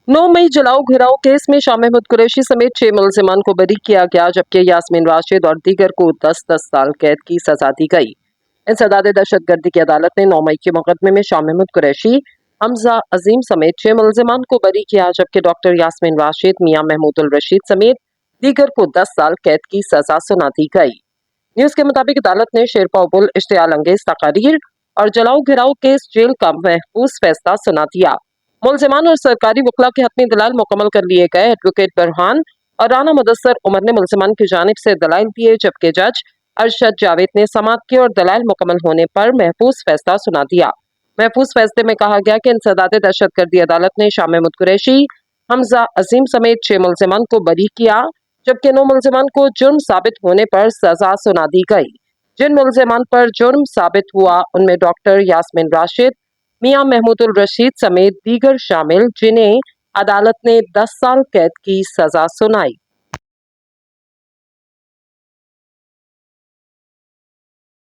9 मई जलाओ घिराव केस में शाह महमूद कुरैशी समेत 6 मुलजिमान को बरी किया गया, जबकि यास्मीन राशिद और दीगर को 10-10 साल कैद की सजा दी गई। इंसदाद दहशतगर्दी की अदालत ने 9 मई के मुकदमे में शाह महमूद कुरैशी, हमजा अजीम समेत 6 मुलजिमान को बरी किया, जबकि डॉक्टर यास्मीन राशिद, मियां महमूदुल रशीद समेत दीगर को 10 साल कैद की सजा सुना दी गई। न्यूज के मुताबिक अदालत ने शेरपा बुल इश्तियाल अंगेज तकारीर और जलाओ घिराव केस जेल का महफूज फैसला सुना दिया। मुलजिमान और सरकारी वकला के हतमी दलाल मुकम्मल कर लिए गए। एडवोकेट बरहान और राना मुदस्सर उमर ने मुलजिमान की जानिब से दलाइल दिए, जबकि जज अरशद जावेद ने समाअत की और दलाइल मुकम्मल होने पर महफूज फैसला सुना दिया। महफूज फैसले में कहा गया कि इंसदाद दहशतगर्दी अदालत ने शाह महमूद कुरैशी, हमजा अजीम समेत 6 मुलजिमान को बरी किया, जबकि 9 मुलजिमान को जुर्म साबित होने पर सजा सुना दी गई। जिन मुलजिमान पर जुर्म साबित हुआ उनमें डॉक्टर यास्मीन राशिद, मियां महमूदुल रशीद समेत दीगर शामिल, जिन्हें अदालत ने 10 साल कैद की सजा सुनाई।